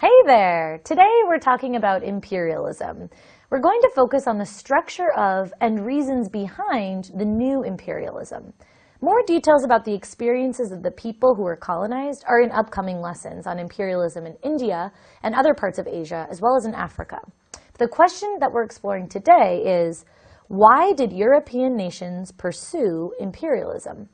Hey there! Today we're talking about imperialism. We're going to focus on the structure of and reasons behind the new imperialism. More details about the experiences of the people who were colonized are in upcoming lessons on imperialism in India and other parts of Asia, as well as in Africa. The question that we're exploring today is, why did European nations pursue imperialism?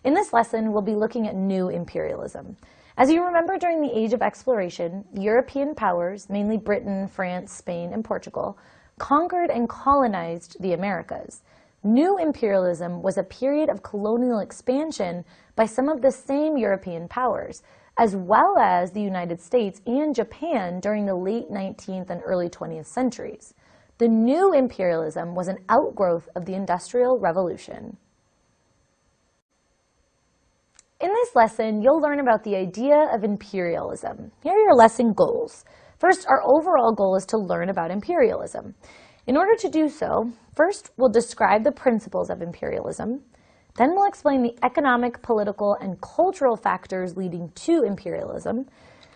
In this lesson, we'll be looking at new imperialism. As you remember, during the Age of Exploration, European powers, mainly Britain, France, Spain, and Portugal, conquered and colonized the Americas. New imperialism was a period of colonial expansion by some of the same European powers, as well as the United States and Japan during the late 19th and early 20th centuries. The new imperialism was an outgrowth of the Industrial Revolution. In this lesson, you'll learn about the idea of imperialism. Here are your lesson goals. First, our overall goal is to learn about imperialism. In order to do so, first we'll describe the principles of imperialism. Then we'll explain the economic, political, and cultural factors leading to imperialism.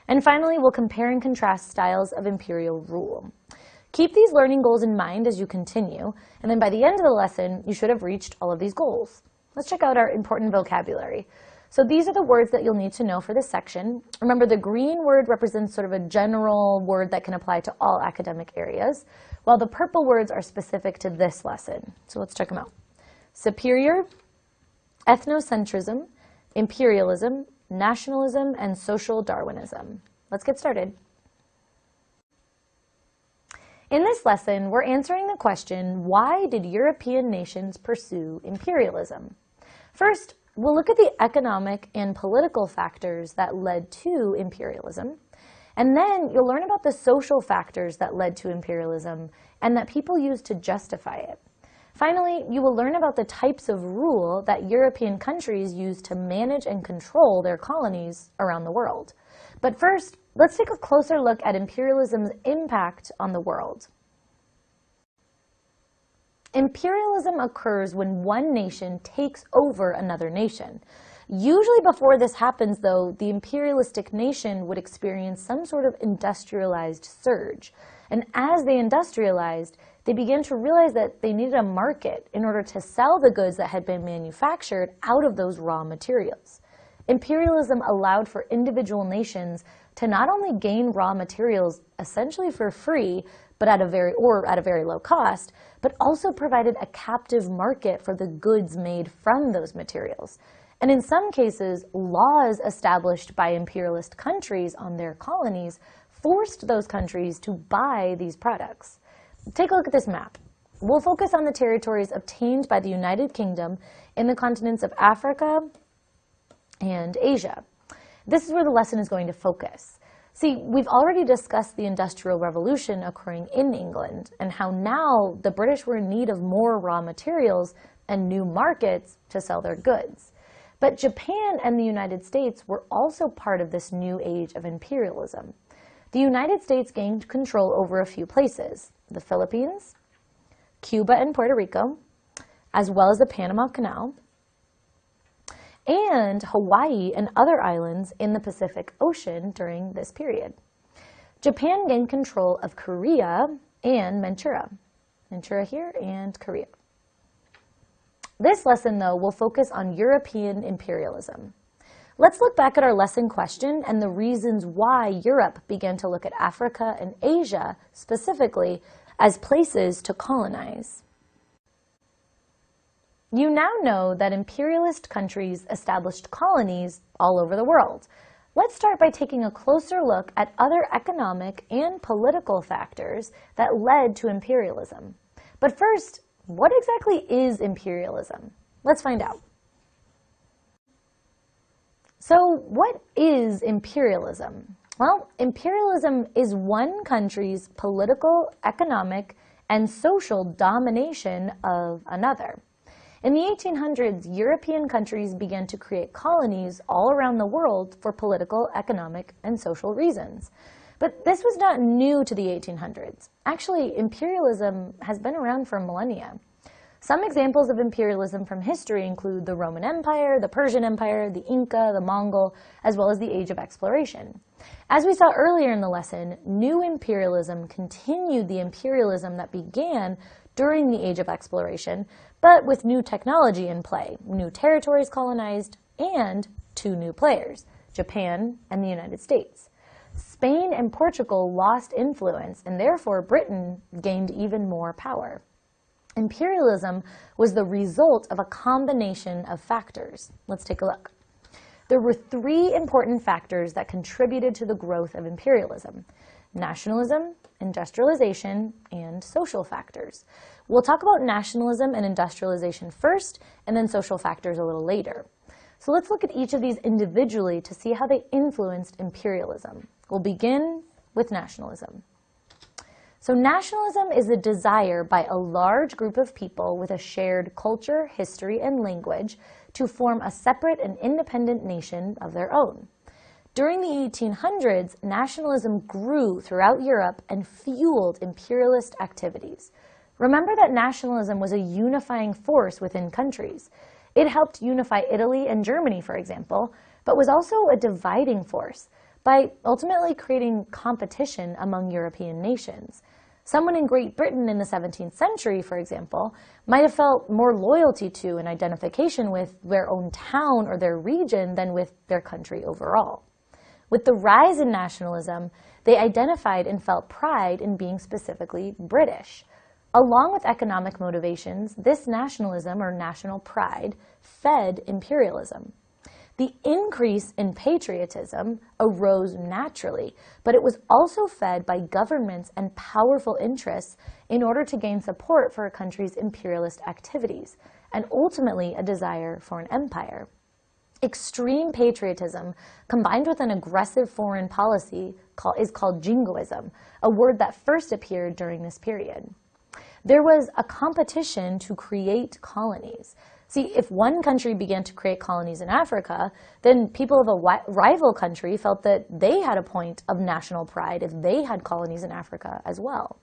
And finally, we'll compare and contrast styles of imperial rule. Keep these learning goals in mind as you continue, and then by the end of the lesson, you should have reached all of these goals. Let's check out our important vocabulary. So these are the words that you'll need to know for this section. Remember, the green word represents sort of a general word that can apply to all academic areas, while the purple words are specific to this lesson. So let's check them out. Superior, ethnocentrism, imperialism, nationalism, and social Darwinism. Let's get started. In this lesson, we're answering the question, why did European nations pursue imperialism? First, we'll look at the economic and political factors that led to imperialism, and then you'll learn about the social factors that led to imperialism and that people used to justify it. Finally, you will learn about the types of rule that European countries used to manage and control their colonies around the world. But first, let's take a closer look at imperialism's impact on the world. Imperialism occurs when one nation takes over another nation. Usually before this happens, though, the imperialistic nation would experience some sort of industrialized surge. And as they industrialized, they began to realize that they needed a market in order to sell the goods that had been manufactured out of those raw materials. Imperialism allowed for individual nations to not only gain raw materials essentially for free, but at a very low cost, but also provided a captive market for the goods made from those materials. And in some cases, laws established by imperialist countries on their colonies forced those countries to buy these products. Take a look at this map. We'll focus on the territories obtained by the United Kingdom in the continents of Africa and Asia. This is where the lesson is going to focus. See, we've already discussed the Industrial Revolution occurring in England and how now the British were in need of more raw materials and new markets to sell their goods. But Japan and the United States were also part of this new age of imperialism. The United States gained control over a few places: the Philippines, Cuba and Puerto Rico, as well as the Panama Canal, and Hawaii and other islands in the Pacific Ocean during this period. Japan gained control of Korea and Manchuria. Manchuria here and Korea. This lesson, though, will focus on European imperialism. Let's look back at our lesson question and the reasons why Europe began to look at Africa and Asia specifically as places to colonize. You now know that imperialist countries established colonies all over the world. Let's start by taking a closer look at other economic and political factors that led to imperialism. But first, what exactly is imperialism? Let's find out. So, what is imperialism? Well, imperialism is one country's political, economic, and social domination of another. In the 1800s, European countries began to create colonies all around the world for political, economic, and social reasons. But this was not new to the 1800s. Actually, imperialism has been around for millennia. Some examples of imperialism from history include the Roman Empire, the Persian Empire, the Inca, the Mongol, as well as the Age of Exploration. As we saw earlier in the lesson, new imperialism continued the imperialism that began during the Age of Exploration, but with new technology in play, new territories colonized, and two new players, Japan and the United States. Spain and Portugal lost influence, and therefore Britain gained even more power. Imperialism was the result of a combination of factors. Let's take a look. There were three important factors that contributed to the growth of imperialism: nationalism, industrialization, and social factors. We'll talk about nationalism and industrialization first, and then social factors a little later. So let's look at each of these individually to see how they influenced imperialism. We'll begin with nationalism. So nationalism is a desire by a large group of people with a shared culture, history, and language to form a separate and independent nation of their own. During the 1800s, nationalism grew throughout Europe and fueled imperialist activities. Remember that nationalism was a unifying force within countries. It helped unify Italy and Germany, for example, but was also a dividing force by ultimately creating competition among European nations. Someone in Great Britain in the 17th century, for example, might have felt more loyalty to and identification with their own town or their region than with their country overall. With the rise in nationalism, they identified and felt pride in being specifically British. Along with economic motivations, this nationalism or national pride fed imperialism. The increase in patriotism arose naturally, but it was also fed by governments and powerful interests in order to gain support for a country's imperialist activities, and ultimately a desire for an empire. Extreme patriotism combined with an aggressive foreign policy is called jingoism, a word that first appeared during this period. There was a competition to create colonies. See, if one country began to create colonies in Africa, then people of a rival country felt that they had a point of national pride if they had colonies in Africa as well.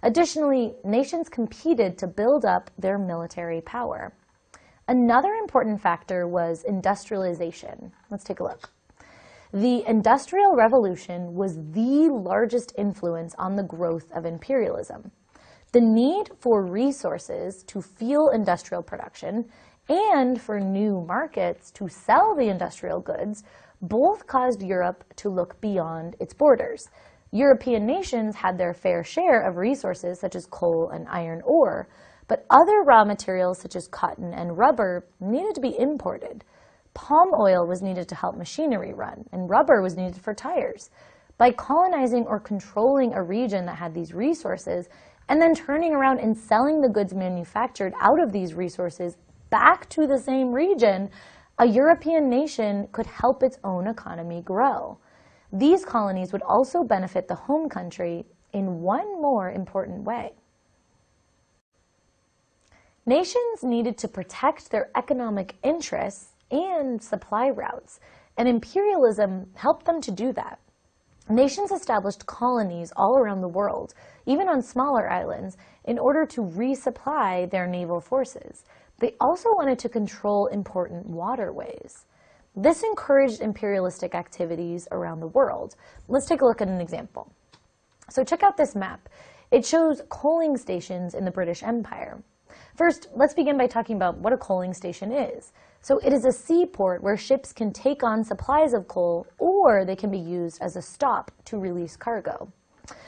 Additionally, nations competed to build up their military power. Another important factor was industrialization. Let's take a look. The Industrial Revolution was the largest influence on the growth of imperialism. The need for resources to fuel industrial production and for new markets to sell the industrial goods both caused Europe to look beyond its borders. European nations had their fair share of resources such as coal and iron ore, but other raw materials such as cotton and rubber needed to be imported. Palm oil was needed to help machinery run, and rubber was needed for tires. By colonizing or controlling a region that had these resources, and then turning around and selling the goods manufactured out of these resources back to the same region, a European nation could help its own economy grow. These colonies would also benefit the home country in one more important way. Nations needed to protect their economic interests and supply routes, and imperialism helped them to do that. Nations established colonies all around the world, even on smaller islands, in order to resupply their naval forces. They also wanted to control important waterways. This encouraged imperialistic activities around the world. Let's take a look at an example. So check out this map. It shows coaling stations in the British Empire. First, let's begin by talking about what a coaling station is. So it is a seaport where ships can take on supplies of coal, or they can be used as a stop to release cargo.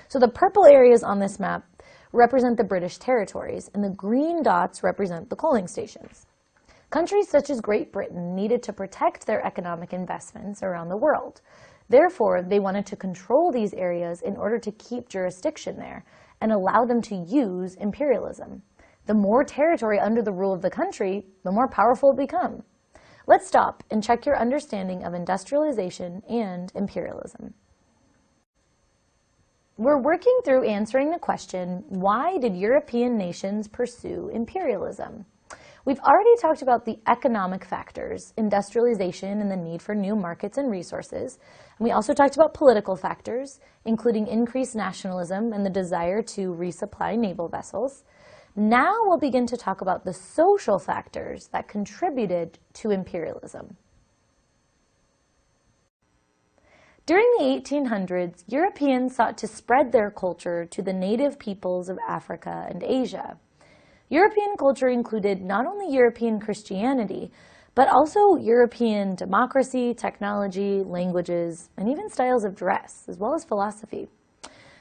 So the purple areas on this map represent the British territories, and the green dots represent the coaling stations. Countries such as Great Britain needed to protect their economic investments around the world. Therefore, they wanted to control these areas in order to keep jurisdiction there and allow them to use imperialism. The more territory under the rule of the country, the more powerful it becomes. Let's stop and check your understanding of industrialization and imperialism. We're working through answering the question, why did European nations pursue imperialism? We've already talked about the economic factors, industrialization and the need for new markets and resources. And we also talked about political factors, including increased nationalism and the desire to resupply naval vessels. Now we'll begin to talk about the social factors that contributed to imperialism. During the 1800s, Europeans sought to spread their culture to the native peoples of Africa and Asia. European culture included not only European Christianity, but also European democracy, technology, languages, and even styles of dress, as well as philosophy.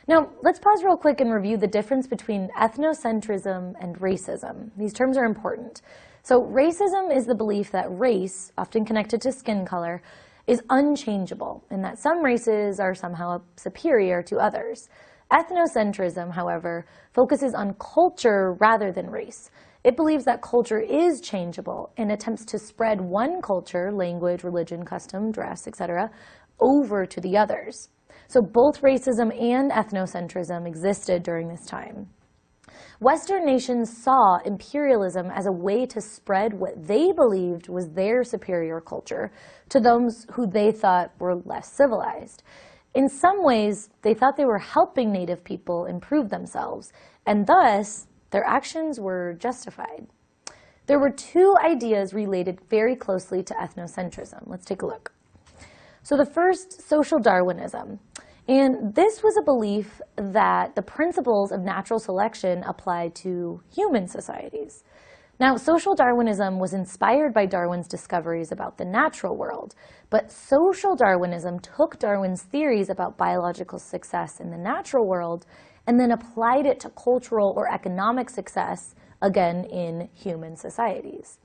Now, let's pause real quick and review the difference between ethnocentrism and racism. These terms are important. So racism is the belief that race, often connected to skin color, is unchangeable, and that some races are somehow superior to others. Ethnocentrism, however, focuses on culture rather than race. It believes that culture is changeable and attempts to spread one culture, language, religion, custom, dress, etc., over to the others. So both racism and ethnocentrism existed during this time. Western nations saw imperialism as a way to spread what they believed was their superior culture to those who they thought were less civilized. In some ways, they thought they were helping native people improve themselves, and thus their actions were justified. There were two ideas related very closely to ethnocentrism. Let's take a look. So the first, social Darwinism. And this was a belief that the principles of natural selection applied to human societies. Now, social Darwinism was inspired by Darwin's discoveries about the natural world, but social Darwinism took Darwin's theories about biological success in the natural world and then applied it to cultural or economic success, again, in human societies.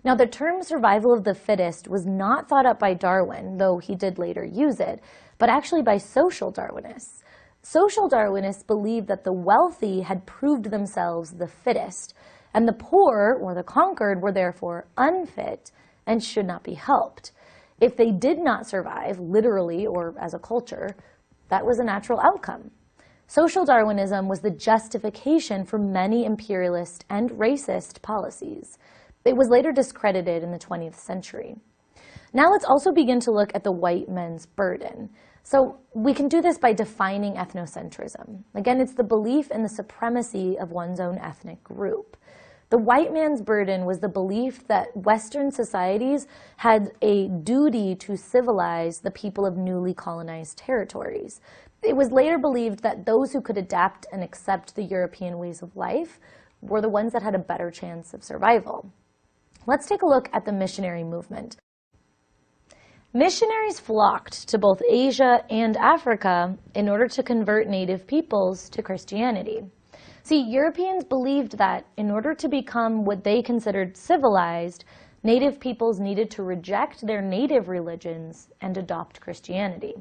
Now, the term survival of the fittest was not thought up by Darwin, though he did later use it, but actually by social Darwinists. Social Darwinists believed that the wealthy had proved themselves the fittest, and the poor, or the conquered, were therefore unfit and should not be helped. If they did not survive, literally or as a culture, that was a natural outcome. Social Darwinism was the justification for many imperialist and racist policies. It was later discredited in the 20th century. Now let's also begin to look at the white men's burden. So we can do this by defining ethnocentrism. Again, it's the belief in the supremacy of one's own ethnic group. The white man's burden was the belief that Western societies had a duty to civilize the people of newly colonized territories. It was later believed that those who could adapt and accept the European ways of life were the ones that had a better chance of survival. Let's take a look at the missionary movement. Missionaries flocked to both Asia and Africa in order to convert native peoples to Christianity. See, Europeans believed that in order to become what they considered civilized, native peoples needed to reject their native religions and adopt Christianity.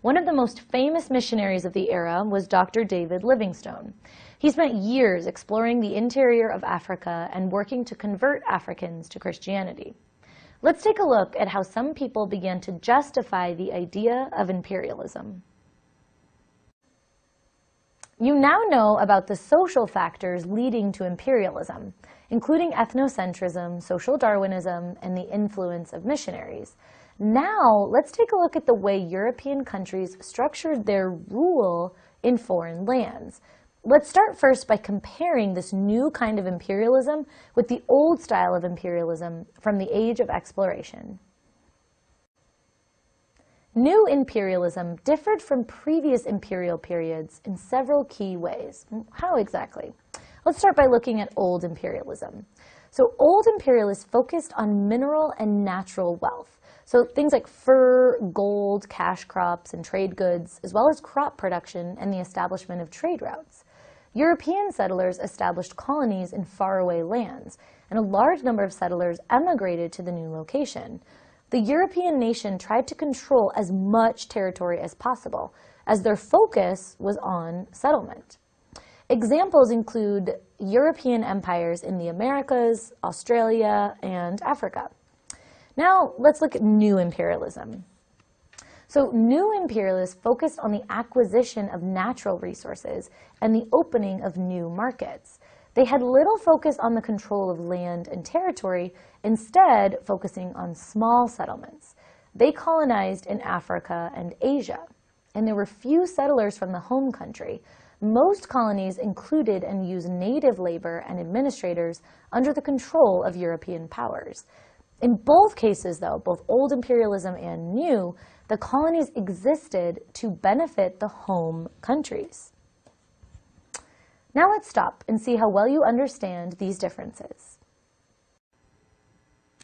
One of the most famous missionaries of the era was Dr. David Livingstone. He spent years exploring the interior of Africa and working to convert Africans to Christianity. Let's take a look at how some people began to justify the idea of imperialism. You now know about the social factors leading to imperialism, including ethnocentrism, social Darwinism, and the influence of missionaries. Now, let's take a look at the way European countries structured their rule in foreign lands. Let's start first by comparing this new kind of imperialism with the old style of imperialism from the age of exploration. New imperialism differed from previous imperial periods in several key ways. How exactly? Let's start by looking at old imperialism. So old imperialists focused on mineral and natural wealth. So things like fur, gold, cash crops, and trade goods, as well as crop production and the establishment of trade routes. European settlers established colonies in faraway lands, and a large number of settlers emigrated to the new location. The European nation tried to control as much territory as possible, as their focus was on settlement. Examples include European empires in the Americas, Australia, and Africa. Now, let's look at new imperialism. So new imperialists focused on the acquisition of natural resources and the opening of new markets. They had little focus on the control of land and territory, instead focusing on small settlements. They colonized in Africa and Asia, and there were few settlers from the home country. most colonies included and used native labor and administrators under the control of European powers. In both cases, though, both old imperialism and new, the colonies existed to benefit the home countries. Now let's stop and see how well you understand these differences.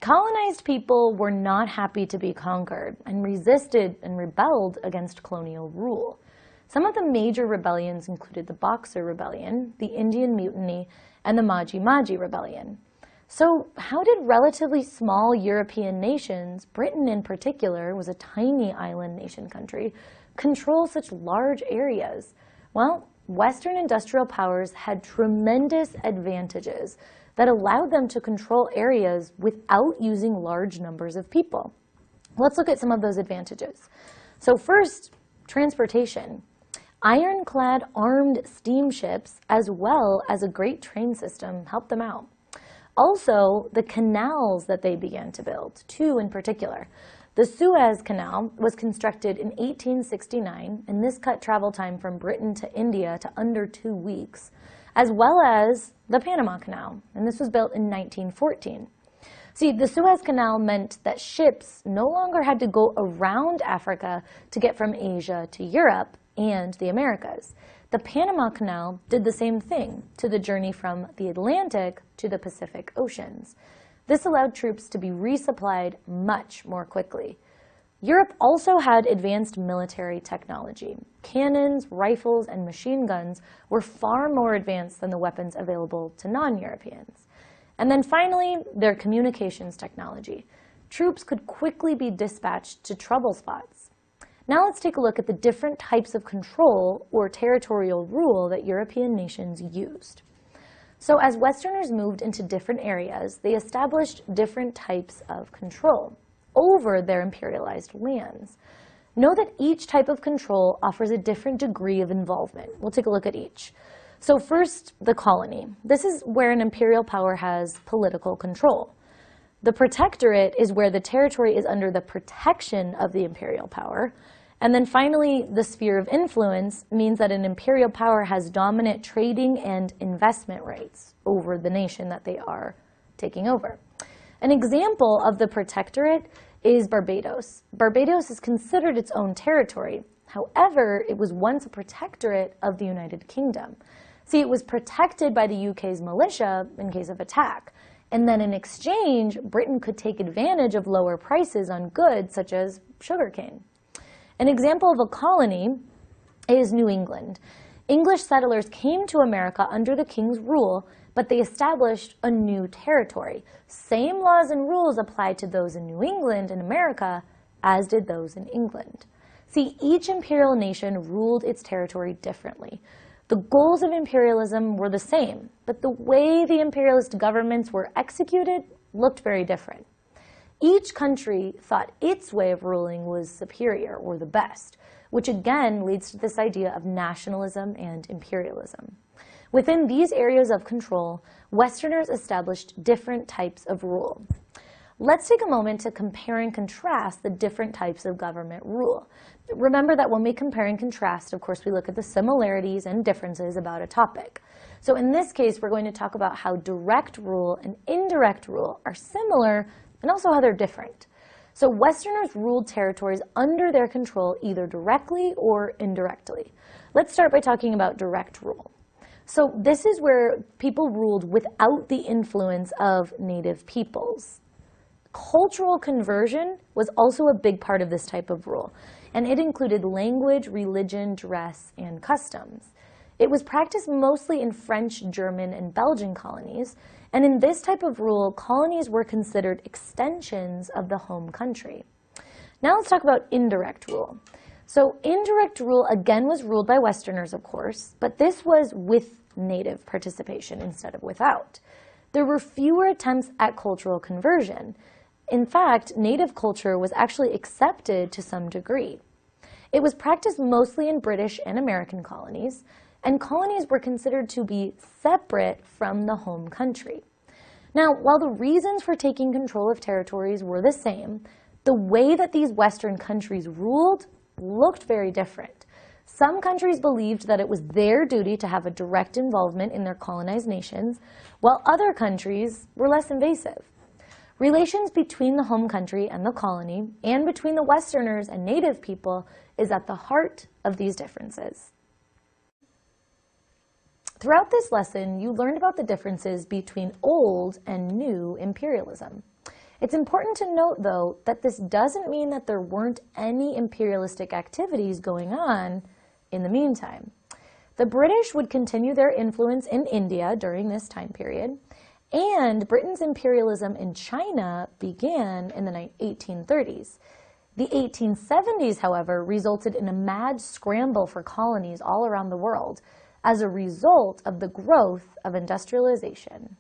Colonized people were not happy to be conquered and resisted and rebelled against colonial rule. Some of the major rebellions included the Boxer Rebellion, the Indian Mutiny, and the Maji Rebellion. So how did relatively small European nations, Britain in particular was a tiny island nation country, control such large areas? Well, Western industrial powers had tremendous advantages that allowed them to control areas without using large numbers of people. Let's look at some of those advantages. So first, transportation. Ironclad armed steamships as well as a great train system helped them out. Also, the canals that they began to build, two in particular. The Suez Canal was constructed in 1869, and this cut travel time from Britain to India to under 2 weeks, as well as the Panama Canal, and this was built in 1914. See, the Suez Canal meant that ships no longer had to go around Africa to get from Asia to Europe and the Americas. The Panama Canal did the same thing to the journey from the Atlantic to the Pacific Oceans. This allowed troops to be resupplied much more quickly. Europe also had advanced military technology. Cannons, rifles, and machine guns were far more advanced than the weapons available to non-Europeans. And then finally, their communications technology. Troops could quickly be dispatched to trouble spots. Now let's take a look at the different types of control or territorial rule that European nations used. So as Westerners moved into different areas, they established different types of control over their imperialized lands. Know that each type of control offers a different degree of involvement. We'll take a look at each. So first, the colony. This is where an imperial power has political control. The protectorate is where the territory is under the protection of the imperial power. And then finally, the sphere of influence means that an imperial power has dominant trading and investment rights over the nation that they are taking over. An example of the protectorate is Barbados. Barbados is considered its own territory. However, it was once a protectorate of the United Kingdom. See, it was protected by the UK's militia in case of attack. And then in exchange, Britain could take advantage of lower prices on goods such as sugarcane. An example of a colony is New England. English settlers came to America under the King's rule, but they established a new territory. Same laws and rules applied to those in New England and America as did those in England. See, each imperial nation ruled its territory differently. The goals of imperialism were the same, but the way the imperialist governments were executed looked very different. Each country thought its way of ruling was superior or the best, which again leads to this idea of nationalism and imperialism. Within these areas of control, Westerners established different types of rule. Let's take a moment to compare and contrast the different types of government rule. Remember that when we compare and contrast, of course, we look at the similarities and differences about a topic. So in this case, we're going to talk about how direct rule and indirect rule are similar and also how they're different. So Westerners ruled territories under their control either directly or indirectly. Let's start by talking about direct rule. So this is where people ruled without the influence of native peoples. Cultural conversion was also a big part of this type of rule, and it included language, religion, dress, and customs. It was practiced mostly in French, German, and Belgian colonies, and in this type of rule, colonies were considered extensions of the home country. Now let's talk about indirect rule. So indirect rule again was ruled by Westerners, of course, but this was with native participation instead of without. There were fewer attempts at cultural conversion. In fact, native culture was actually accepted to some degree. It was practiced mostly in British and American colonies, and colonies were considered to be separate from the home country. Now, while the reasons for taking control of territories were the same, the way that these Western countries ruled looked very different. Some countries believed that it was their duty to have a direct involvement in their colonized nations, while other countries were less invasive. Relations between the home country and the colony, and between the Westerners and native people, is at the heart of these differences. Throughout this lesson, you learned about the differences between old and new imperialism. It's important to note, though, that this doesn't mean that there weren't any imperialistic activities going on in the meantime. The British would continue their influence in India during this time period, and Britain's imperialism in China began in the 1830s. The 1870s, however, resulted in a mad scramble for colonies all around the world as a result of the growth of industrialization.